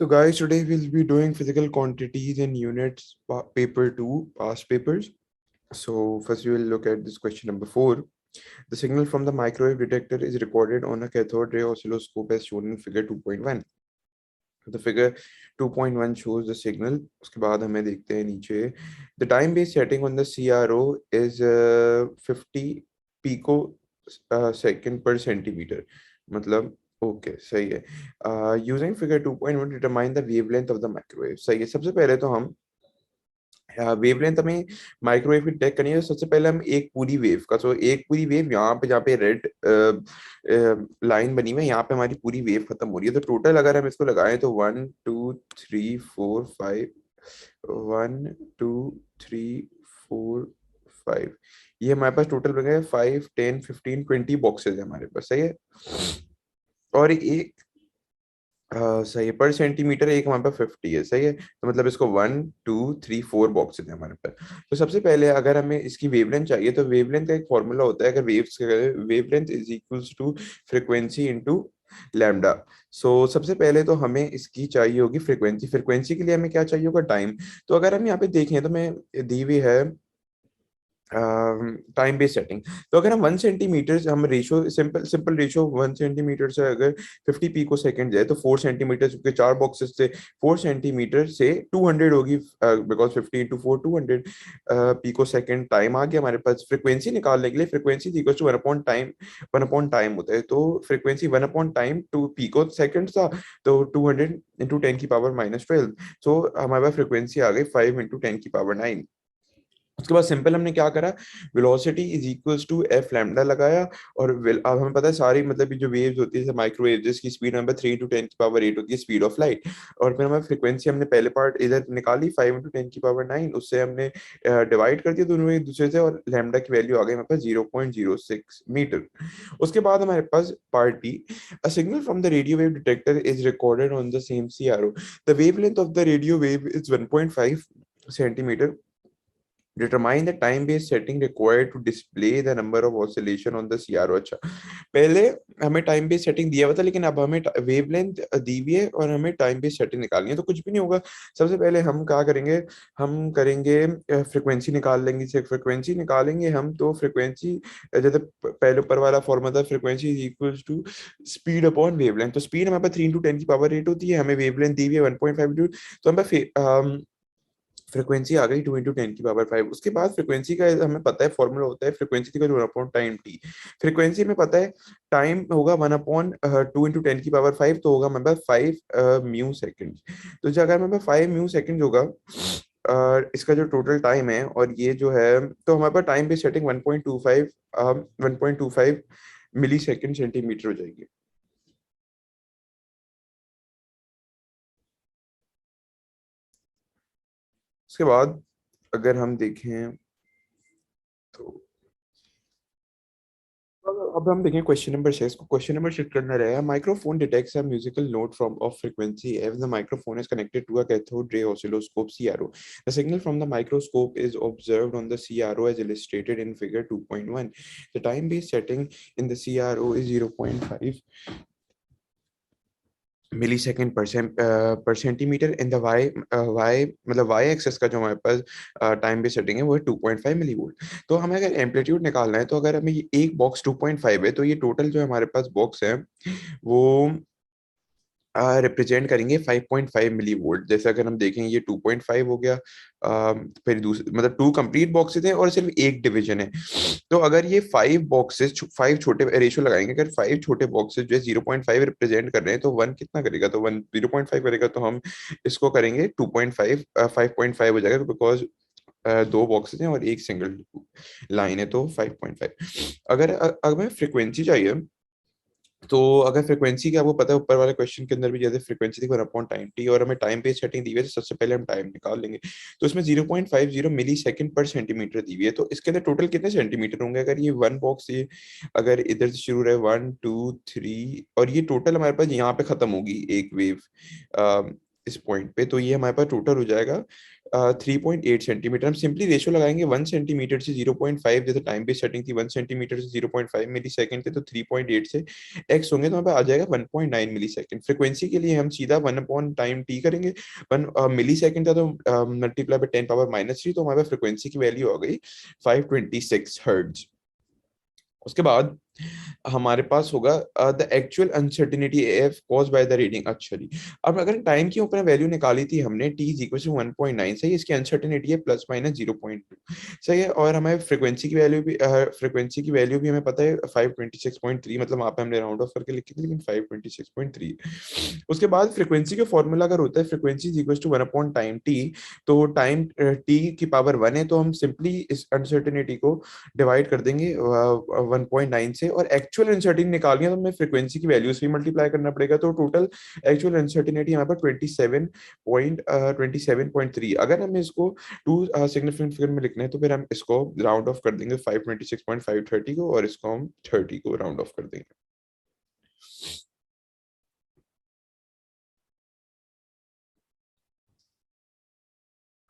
So, guys, today we'll be doing physical quantities in units, paper 2, past papers. So, first we will look at this question number 4. The signal from the microwave detector is recorded on a cathode ray oscilloscope as shown in figure 2.1. The figure 2.1 shows the signal. उसके बाद हमें देखते हैं नीचे. The time based setting on the CRO is 50 pico second per centimeter. मतलब okay सही है. Using figure 2.1 determine the wavelength of the microwave. सही है. सबसे पहले तो हम वेवलेंथ हमें माइक्रोवेव की डिटेक्ट करनी है. तो सबसे पहले हम एक पूरी वेव का, तो एक पूरी वेव यहाँ पे जहाँ पे रेड लाइन बनी हुई है, यहाँ पे हमारी पूरी वेव खत्म हो रही है. तो टोटल अगर हम इसको लगाएं तो 1 2 3 4 5, 1 2 3 4 5, ये हमारे पास टोटल बन गए 5 10 15 20 बॉक्सेस है हमारे पास. सही है. और एक सही है, पर सेंटीमीटर एक हमारे पास 50 है. सही है. तो मतलब इसको 1 2 3 4 बॉक्सेस है हमारे पास. तो सबसे पहले अगर हमें इसकी वेवलेंथ चाहिए तो वेवलेंथ का एक फॉर्मूला होता है. अगर wavelength is equals to frequency into lambda. So सबसे पहले तो हमें इसकी चाहिए होगी फ्रीक्वेंसी. फ्रीक्वेंसी के लिए हमें क्या चाहिए होगा? टाइम. तो अगर हम यहाँ पे देखें तो मैं दी हुई है टाइम बेस्ड सेटिंग. तो अगर हम 1 सेंटीमीटर, हम ratio simple simple ratio 1 centimetre से अगर 50 पीको सेकेंड जाए तो 4 सेंटीमीटर के 4 बॉक्सेस से 4 सेंटीमीटर से 200 होगी. बिकॉज 50 × 4 200 पीको सेकेंड टाइम आ गया हमारे पास. फ्रीक्वेंसी निकालने के लिए फ्रीक्वेंसी इक्वल टू 1/टाइम. 1/टाइम होता है. तो फ्रीक्वेंसी 1/टाइम टू पीको सेकेंड था. तो 200 × 10⁻⁻12. सो हमारे पास फ्रीक्वेंसी आ गई 5 × 10⁻9. उसके बाद सिंपल हमने क्या करा, velocity is equals to F lambda लगाया. और अब हमें पता है सारी मतलब ये जो वेव्स होती है माइक्रोवेव, जिसकी स्पीड नंबर 3 × 10⁸ होती है, स्पीड ऑफ लाइट. और फिर हमें फ्रीक्वेंसी हमने पहले पार्ट इधर निकाली 5 × 10⁹, उससे हमने डिवाइड कर दिया दोनों एक दूसरे से, और लैम्डा की वैल्यू आ गई हमारे पास 0.06 मीटर. उसके बाद हमारे पास part B. A signal from the radio wave detector is recorded on the same CRO. The wavelength of the radio wave is 1.5 centimetre. Determine the time-based setting required to display the number of oscillation on the CRO. अच्छा, पहले हमें time based setting दिया हुआ था, लेकिन अब हमें wavelength दी हुई है और हमें टाइम बेस्ड सेटिंग निकालनी है. तो कुछ भी नहीं होगा. सबसे पहले हम क्या करेंगे, हम करेंगे फ्रिक्वेंसी निकाल लेंगे. फ्रिक्वेंसी निकालेंगे हम, तो फ्रिक्वेंसी जैसे पहले ऊपर वाला फॉर्मूला था, frequency is equal to speed upon wavelength. तो स्पीड हमारे पास 3 × 10⁸ होती है. हमें वेवलेंथ दी हुई है 1.5. तो हमें फ्रीक्वेंसी आ गई 2 × 10⁵. उसके बाद फ्रीक्वेंसी का हमें पता है फॉर्मूला होता है फ्रीक्वेंसी का 1/टाइम टी. फ्रीक्वेंसी में पता है टाइम होगा 1/2 × 10⁵, तो होगा हमारे पास 5 म्यू सेकेंड. तो जो अगर हमारे पास 5 म्यू सेकेंड होगा इसका जो टोटल टाइम है, और ये जो है, तो हमारे पास टाइम पे सेटिंग 1.25 मिली सेकेंड सेंटीमीटर हो जाएगी. उसके बाद अगर हम देखें तो अब हम देखें क्वेश्चन नंबर 6 को. क्वेश्चन नंबर 6 करना रहेगा, microphone detects a musical note from of frequency F. The microphone is connected to a cathode ray oscilloscope CRO. The signal from the microscope is observed on the CRO as illustrated in figure 2.1. The time based setting in the CRO is 0.5 millisecond per centimetre. In the Y मतलब Y axis का जो हमारे पास time based setting है वो है 2.5 milli volt. तो हमें अगर एम्पलीट्यूड निकालना है, तो अगर हमें ये एक बॉक्स 2.5 है, तो ये टोटल जो हमारे पास बॉक्स है वो रिप्रेजेंट करेंगे 5.5 मिली वोल्ट. जैसे अगर हम देखें ये 2.5 हो गया. फिर दूसरे मतलब 2 कंप्लीट बॉक्सेस हैं और सिर्फ एक डिवीजन है. तो अगर ये 5 छोटे रेशियो लगाएंगे, अगर 5 छोटे बॉक्सेस जो है 0.5 रिप्रेजेंट कर रहे हैं, तो 1 कितना करेगा? तो 1 0.5 करेगा. तो हम इसको करेंगे 2.5 5.5 हो जाएगा, बिकॉज 2 बॉक्सेस हैं और एक सिंगल लाइन है, तो 5.5. अगर हमें फ्रिक्वेंसी चाहिए, तो अगर फ्रीक्वेंसी का आपको पता है ऊपर वाले क्वेश्चन के अंदर भी जैसे फ्रीक्वेंसी थी 1/टाइम टी, और हमें टाइम पे सेटिंग दी हुई है, तो सबसे पहले हम टाइम निकाल लेंगे. तो इसमें 0.50 मिली सेकेंड पर सेंटीमीटर दी हुई है. तो इसके अंदर टोटल कितने सेंटीमीटर होंगे? अगर ये वन बॉक्स, ये अगर इधर से शुरू रहे 1 2 3, और ये टोटल हमारे पास यहाँ पे खत्म होगी एक वेव इस पॉइंट पे, तो ये हमारे पास टोटल हो जाएगा 3.8 सेंटीमीटर। हम सिंपली रेशो लगाएंगे 1 सेंटीमीटर से 0.5, जैसे टाइम बेस्ड सेटिंग थी 1 सेंटीमीटर से 0.5 मिली सेकेंड थे, तो 3.8 से एक्स होंगे तो हमारे पास आ जाएगा 1.9 मिली सेकेंड। फ्रिक्वेंसी के लिए हम सीधा 1 अपॉन टाइम टी करेंगे, 1 मिली सेकेंड था तो मल्टीप्लाई बाय 10⁻³ तो हमारे पास फ्रिक्वेंसी की वैल्यू आ गई 526 हर्ट्ज। उसके बाद हमारे पास होगा the actual uncertainty F cause by the reading. अच्छा जी, अब अगर टाइम की ऊपर वैल्यू निकाली थी हमने टी इज इक्वल टू 1.9, सही है, इसकी अनसर्टिनिटी है ±0.2, सही है, और हमें फ्रिक्वेंसी की वैल्यू भी हमें पता है 526.3, मतलब वहाँ पे हमने राउंड ऑफ करके लिखी थी लेकिन 526.3। उसके बाद फ्रिक्वेंसी का फॉर्मूला अगर होता है frequency is equal to 1 upon time T, तो टाइम टी की पावर 1 है तो हम सिंपली इस अनसर्टिनिटी को डिवाइड कर देंगे 1.9 से, और एक्चुअल अनसर्टिनिटी निकालनी है तो हमें फ्रीक्वेंसी की वैल्यू से मल्टीप्लाई करना पड़ेगा, तो टोटल एक्चुअल अनसर्टिनिटी हमारे पास 27.3। अगर हमें इसको टू सिग्निफिकेंट फिगर में लिखना है तो फिर हम इसको राउंड ऑफ कर देंगे 526.530 को, और इसको हम 30 को राउंड ऑफ कर देंगे।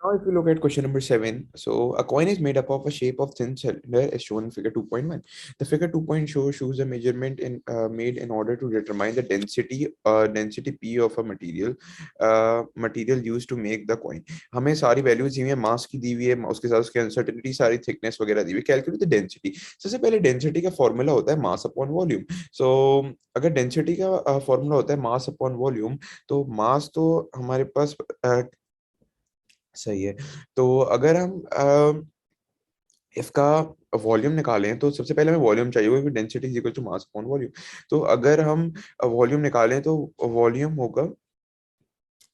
Now, if you look at question number 7, so a coin is made up of a shape of thin cylinder as shown in figure 2.1. The figure 2.0 shows a measurement made in order to determine the density P of a material used to make the coin. हमें सारी values दी हुई है, मास की दी हुई है, उसके साथ उसकी अनसर्टेनिटी, सारी थिकनेस वगैरह दी हुई है। Calculate the density. सबसे पहले डेंसिटी का फॉर्मूला होता है मास अपॉन वॉल्यूम। सो अगर डेंसिटी का फॉर्मूला होता है मास अपॉन वॉल्यूम, तो मास तो हमारे पास सही है, तो अगर हम इसका वॉल्यूम निकालें तो सबसे पहले हमें वॉल्यूम चाहिए होगा, density is equal to mass upon volume. तो अगर हम वॉल्यूम निकालें तो वॉल्यूम होगा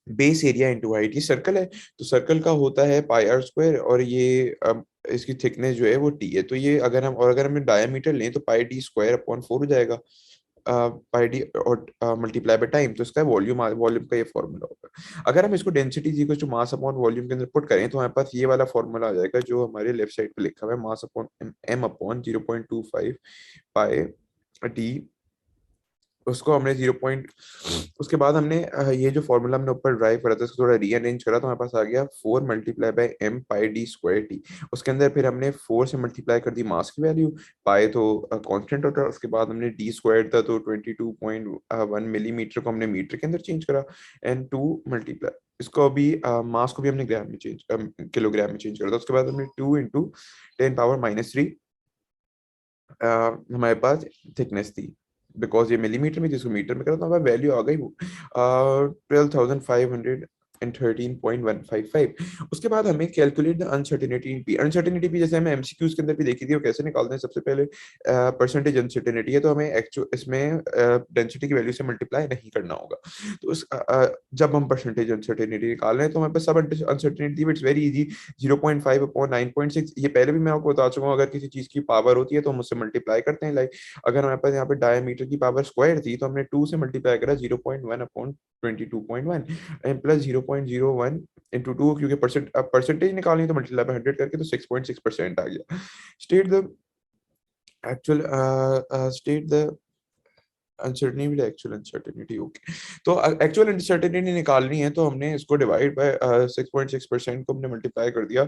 बेस एरिया इनटू हाइट। ये सर्कल है तो सर्कल का होता है पाई आर स्क्वायर, और ये इसकी थिकनेस जो है वो टी है, तो ये अगर हम डायमीटर लें तो पाई डी स्क्वायर अपॉन 4 हो जाएगा, पाई डी और मल्टीप्लाई बाय टाइम, तो इसका वॉल्यूम वॉल्यूम का ये फॉर्मूला होगा। अगर हम इसको density is equal to mass upon volume के अंदर पुट करें तो हमारे पास ये वाला फॉर्मूला आ जाएगा जो हमारे लेफ्ट साइड पे लिखा हुआ है, मास अपॉन एम अपॉन 0.25 पाई डी। उसको हमने उसके बाद हमने ये जो फॉर्मूला हमने ऊपर ड्राइव करा था उसको थोड़ा रीअरेंज करा तो हमारे पास आ गया 4 × m पाई डी स्क्वायर टी। उसके अंदर फिर हमने 4 से मल्टीप्लाई कर दी मास की वैल्यू, पाई तो कांस्टेंट होता है, उसके बाद हमने डी स्क्वायर था तो 22.1 मिलीमीटर को हमने मीटर के अंदर चेंज करा, एंड 2 मल्टीप्लाई इसको अभी मास को भी हमने ग्राम में चेंज किलोग्राम में चेंज करा था। उसके बाद हमने 2 × 10⁻³ हमारे पास थिकनेस थी, बिकॉज ये मिलीमीटर में थी इसको मीटर में करा तो हमारी वैल्यू आ गई वो 12,513.155। उसके बाद हमें calculate the uncertainty P. Uncertainty P जैसे हमें एमसीक्यूज के अंदर भी देखी थी, वो कैसे निकालते हैं, सबसे पहले परसेंटेज अनसर्टेनिटी है तो हमें एक्चुअल इसमें डेंसिटी की वैल्यू से मल्टीप्लाई नहीं करना होगा। तो जब हम परसेंटेज अनसर्टेनिटी निकाल रहे हैं तो हमारे पास सब uncertainty it's very easy, 0.5 upon 9.6। ये पहले भी मैं आपको बता चुका हूँ, अगर किसी चीज की पावर होती है तो हम उससे मल्टीप्लाई करते हैं। लाइक अगर हमारे पास यहाँ पे डायमीटर की पावर स्क्वायर थी तो हमने 2 से मल्टीप्लाई करा 0.1 अपॉन 22.1 एंड प्लस 0.01 इंटू 2, क्योंकि परसेंटेज निकालनी तो मल्टीप्लाई बाय 100 करके तो 6.6% आ गया। State the state the uncertainty actual uncertainty. Okay, तो एक्चुअल अनसर्टेनिटी निकालनी है तो हमने इसको डिवाइड बाय 6.6% को हमने मल्टीप्लाई कर दिया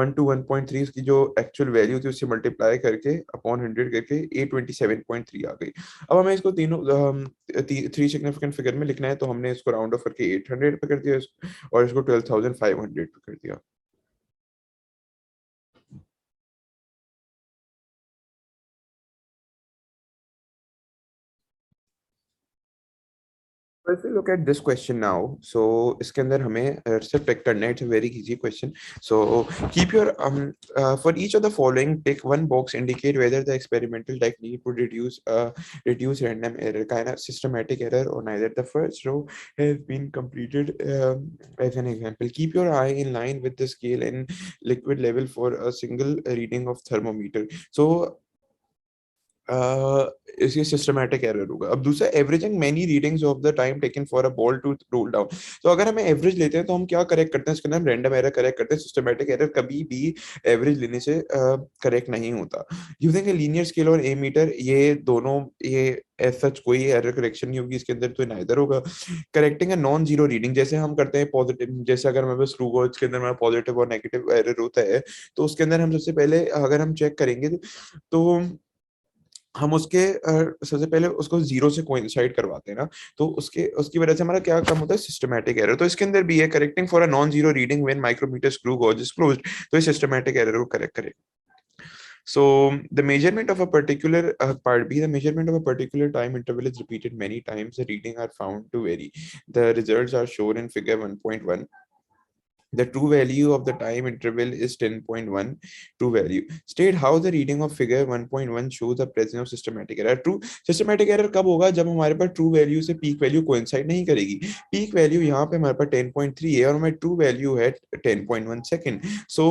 1 to 1.3, इसकी जो एक्चुअल वैल्यू थी उससे मल्टीप्लाई करके अपॉन 100 करके 827.3 आ गई। अब हमें इसको तीनों 3 सिग्निफिकेंट फिगर में लिखना है तो हमने इसको राउंड ऑफ करके 800 पे कर दिया और इसको 12,500 पे कर दिया। So if you look at this question now, so इसके अंदर हमें सिर्फ टिक करना है, it's a very easy question. So keep your for each of the following, tick one box, indicate whether the experimental technique would reduce random error, kind of systematic error, or neither. The first row has been completed as an example. Keep your eye in line with the scale and liquid level for a single reading of thermometer. So इसकी systematic error होगा। अब दूसरा, averaging many readings of the time taken for a ball to roll down. तो अगर हमें average लेते हैं तो हम क्या करेक्ट करते हैं, इसके अंदर हम रैंडम एरर करेक्ट करते हैं। सिस्टमैटिक एरर कभी भी एवरेज लेने से करेक्ट नहीं होता। यूजिंग ए लीनियर स्केल और ए मीटर, ये दोनों, ये एज सच कोई एरर करेक्शन नहीं होगी इसके अंदर, तो नाइदर होगा। करेक्टिंग अ नॉन जीरो रीडिंग, जैसे हम करते हैं पॉजिटिव, जैसे अगर हमारे पास स्क्रू गॉज के अंदर हमारा पॉजिटिव और नेगेटिव एरर होता है, तो उसके अंदर हम सबसे पहले अगर हम चेक करेंगे तो हम उसके सबसे पहले उसको जीरो से कोइंसाइड करवाते हैं ना, तो उसके उसकी वजह से हमारा क्या कम होता है, सिस्टमैटिक एरर। तो इसके अंदर भी है, correcting for a non zero reading when micrometer screw gauge is closed, तो ये सिस्टमैटिक एरर को करेक्ट करेगा। So the measurement of a particular part B, the measurement of a particular time interval is repeated many times. The reading are found to vary. The results are shown in figure 1.1. The true value of the time interval is 10.1 true value. State how the reading of figure 1.1 shows the presence of systematic error. True systematic error कब होगा, जब हमारे पास true value से peak value coincide नहीं करेगी। peak value यहाँ पे हमारे पास 10.3 है और हमारी true value है 10.1 second. So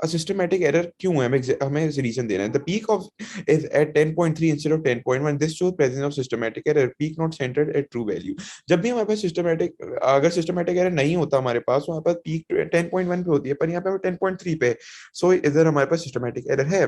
a systematic error क्यों है, हमें रीजन देना है। The peak of is at 10.3 instead of 10.1. This shows presence of systematic error. Peak not centered at true value. जब भी हमारे पास सिस्टमैटिक, अगर सिस्टमैटिक एरर नहीं होता हमारे पास, तो हमारे पास पीक 10.1 पे होती है, पर यहाँ पे 10.3 पे है। सो इधर हमारे पास सिस्टमैटिक एरर है।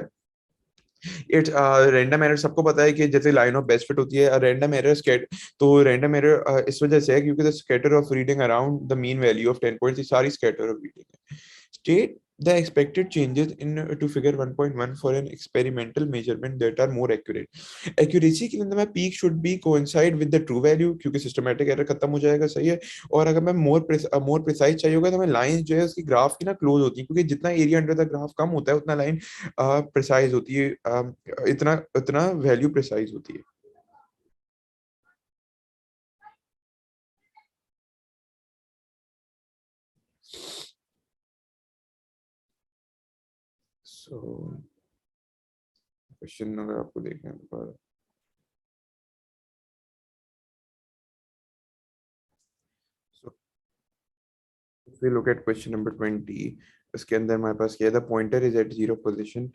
इट्स रैंडम एरर, सबको पता है कि जैसे लाइन ऑफ बेस्ट फिट होती है, रैंडम एरर स्केट, तो रैंडम एरर इस वजह से है क्योंकि the scatter of reading around the mean value of 10.3 सारी स्कैटर ऑफ रीडिंग है। State the expected changes in to figure 1.1 for an experimental measurement that are more accurate. Accuracy के लिए मैं peak should be coincide with the true value, क्योंकि systematic error खत्म हो जाएगा, सही है। और अगर मैं more precise चाहिए होगा तो हमें लाइन जो है उसकी ग्राफ की ना क्लोज होती है, क्योंकि जितना एरिया अंडर द ग्राफ कम होता है उतना लाइन प्रिसाइज होती है, इतना इतना वैल्यू प्रिसाइज होती है। सो क्वेश्चन अगर आपको देखना है तो so, if we look at question number 20, इसके अंदर हमारे पास क्या है, the pointer is at zero position,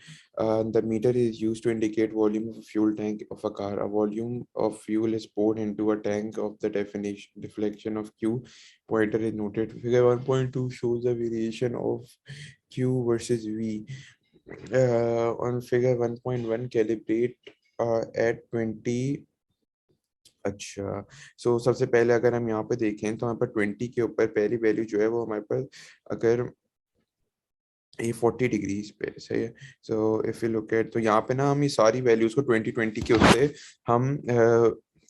the meter is used to indicate volume of a fuel tank of a car. A volume of fuel is poured into a tank of the deflection of Q. Pointer is noted. Figure 1.2 shows the variation of Q versus V. On figure 1.1, calibrate at 20। अच्छा, सो सबसे पहले अगर हम यहाँ पे देखें तो हमारे पास 20 के ऊपर पहली वैल्यू जो है वो हमारे पास, अगर ये 40 डिग्रीज पे सही है। So if you look eight, तो यहाँ पे ना हम ये सारी वैल्यूज को 2020 के उससे हम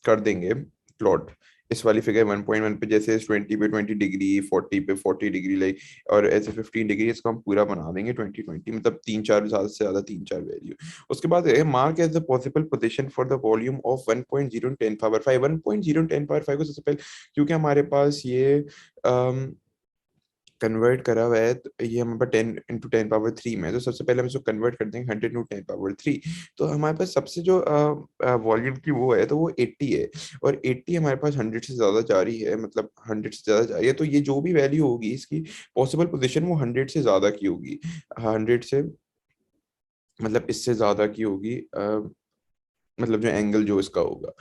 कर देंगे प्लॉट, इस वाली फिगर 1.1 पे, जैसे 20 पे 20 डिग्री, 40 पे 40 डिग्री लाइक, और ऐसे 15 डिग्री, इसको हम पूरा बना देंगे 2020, मतलब तीन चार, ज्यादा से ज्यादा तीन चार वैल्यू। उसके बाद mark as the possible position for the volume of 1.0 10 power 5। 1.0 10 power 5 को सबसे पहले, क्योंकि हमारे पास ये कन्वर्ट करा हुआ है, तो ये हमारे पास 10 into 10 पावर 3 में है, तो सबसे पहले हम इसको कन्वर्ट कर देंगे 100 into 10 पावर 3। तो हमारे पास सबसे जो वॉल्यूम की वो है, तो वो 80 है, और 80 हमारे पास 100 से ज्यादा जा रही है, मतलब 100 से ज्यादा जा रही है, तो ये जो भी वैल्यू होगी इसकी पॉसिबल पोजीशन वो 100 से ज्यादा की होगी, 100 से, मतलब इससे ज्यादा की होगी, मतलब जो एंगल जो इसका होगा।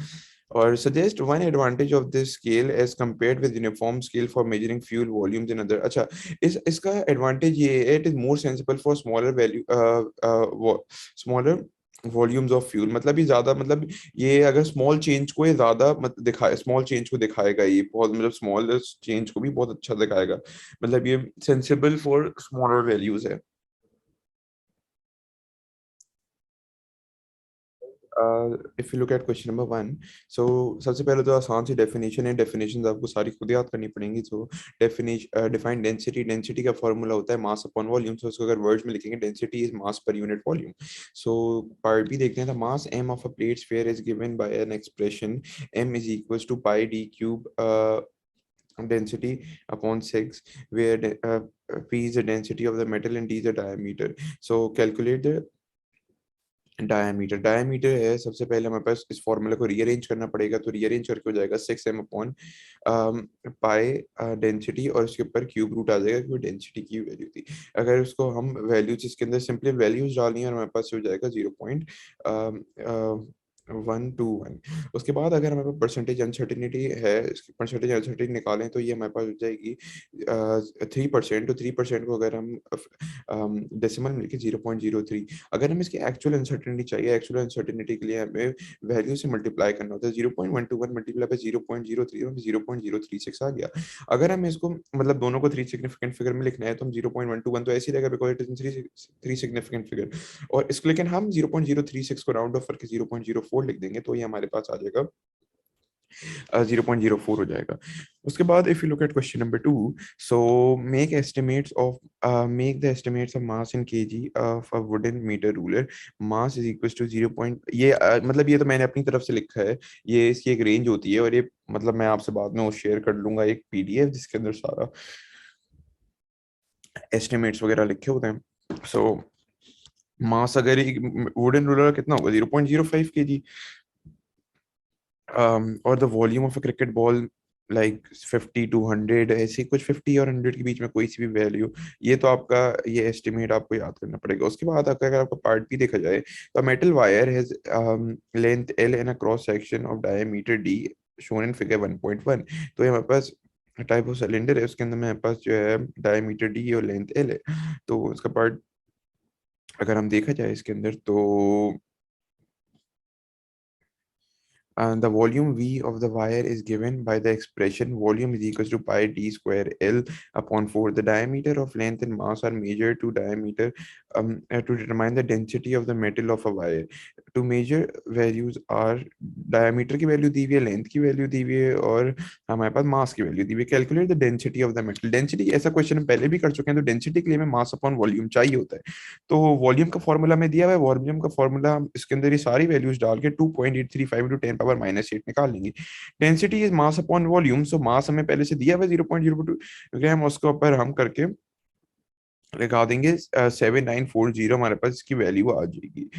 और suggest one advantage of this scale as compared with uniform scale for measuring fuel volumes in other. अच्छा, इसका एडवांटेज ये है, it is more sensible for smaller value, smaller volumes of fuel, मतलब ये ज्यादा, मतलब ये अगर स्मॉल चेंज को ये ज्यादा मत दिखाए, स्मॉल चेंज को दिखाएगा, ये बहुत, मतलब स्मॉल चेंज को भी बहुत अच्छा दिखाएगा, मतलब ये सेंसिबल फॉर स्मॉलर वैल्यूज है। If you look at question number 1, सो सबसे पहले तो आसान सी डेफिनेशन है, डेफिनेशन आपको सारी खुद याद करनी पड़ेंगी। So definition, define density, density का फॉर्मूला होता है मास अपॉन वॉल्यूम, सो उसको अगर वर्ड्स में लिखेंगे, density is mass per unit volume. So part B देखते हैं, the mass M of a plate sphere is given by an expression m is equals to pi D cube density upon 6, where p is the density of the metal and d is the diameter. So calculate the diameter, diameter है, सबसे पहले हमारे पास इस formula को rearrange करना पड़ेगा, तो rearrange करके हो जाएगा 6m अपॉन पाई डेंसिटी, और उसके ऊपर क्यूब रूट आ जाएगा क्योंकि डेंसिटी की वैल्यू थी। अगर उसको हम वैल्यूज इसके अंदर सिंपली वैल्यूज डालनी है, और हमारे पास हो जाएगा 0. 1 to 1। उसके बाद अगर हमारे पास परसेंटेज अनसर्टिनिटी है, इसकी परसेंटेज अनसर्टिनिटी निकालें तो ये हमारे पास हो जाएगी 3%। तो 3% को अगर हम डेसिमल मिलके 0.03, अगर हम इसकी एक्चुअल अनसर्टिनिटी चाहिए, एक्चुअल अनसर्टिनिटी के लिए हमें वैल्यू से मल्टीप्लाई करना होता है। 0.121 मल्टीप्लाई बाय 0.03, 0.036 आ गया। अगर हम इसको मतलब दोनों को थ्री सिग्निफिकेंट फिगर में लिखना है तो हम 0.121 तो ऐसे ही रहेगा because it is three significant figure, और इसको लेकिन हम 0.036 को राउंड ऑफ करके 0.04 लिख देंगे तो ये हमारे पास आ जाएगा 0.04 हो जाएगा। उसके बाद if you look at question number 2, so make the estimates of mass in kg of a wooden metre ruler, mass is equal to 0 ये मतलब ये तो मैंने अपनी तरफ से लिखा है, ये इसकी एक रेंज होती है, और ये मतलब मैं आपसे बाद में वो शेयर कर लूंगा एक पीडीएफ जिसके अंदर सारा एस्टिमेट्स वगैरह लिखे होते हैं। सो मास अगर वुडन रूलर कितना होगा 0.05 kg, और the volume of a cricket ball like 50 to 100, ऐसे कुछ 50 और 100 के बीच में कोई सी भी वैल्यू। ये तो आपका ये एस्टिमेट आपको याद करना पड़ेगा। उसके बाद आपका अगर आपका पार्ट भी देखा जाए तो metal wire has length L and a cross section of diameter D shown in figure 1.1। तो ये हमारे पास टाइप ऑफ सिलेंडर है, उसके अंदर मेरे पास जो है डायमीटर डी और लेंथ एल है। तो उसका पार्ट अगर हम देखा जाए इसके अंदर तो and the volume V of the wire is given by the expression volume is equals to pi d square L upon 4. The diameter of length and mass are measured to diameter to determine the density of the metal of a wire. To measure values are diameter की value दी हुई है, length की value दी हुई है, और हमारे पास मास की value दी हुई है। Calculate the density of the metal. Density ऐसा क्वेश्चन हम पहले भी कर चुके हैं, तो डेंसिटी के लिए हमें मास अपॉन वॉल्यूम चाहिए होता है। तो वॉल्यूम का फॉर्मूला में दिया हुआ है, वॉल्यूम का फॉर्मूला हम इसके अंदर ये सारी वैल्यूज डाल के 2.835 इंटू 10⁻⁸ निकाल लेंगे। Density is mass upon volume, so mass हमें पहले से दिया हुआ है 0.02 ग्राम, उसके ऊपर हम करके लगा देंगे 7940, हमारे पास इसकी वैल्यू आ जाएगी।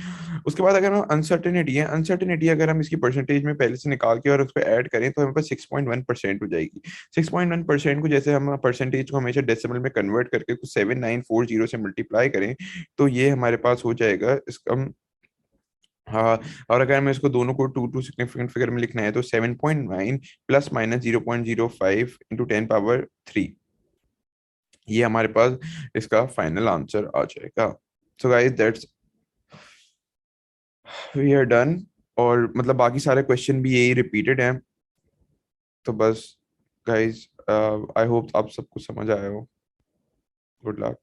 उसके बाद अगर हम अनसर्टेनिटी है, अनसर्टेनिटी अगर हम इसकी परसेंटेज में पहले से निकाल के और उसको ऐड करें तो हमारे पास 6.1% हो जाएगी। 6.1% को जैसे हम परसेंटेज को हमेशा डेसिमल में कन्वर्ट करके कुछ 7940 से मल्टीप्लाई करें तो ये हमारे पास हो जाएगा इसका। हाँ, और अगर हमें इसको दोनों को टू टू सिग्निफिकेंट फिगर में लिखना है तो 7.9 प्लस माइनस 0.05 इंटू 10⁻3, ये हमारे पास इसका फाइनल आंसर आ जाएगा। So guys that's we are done, और मतलब बाकी सारे क्वेश्चन भी यही रिपीटेड हैं। तो बस गाइस आई होप आप सबको समझ आया हो। Good luck.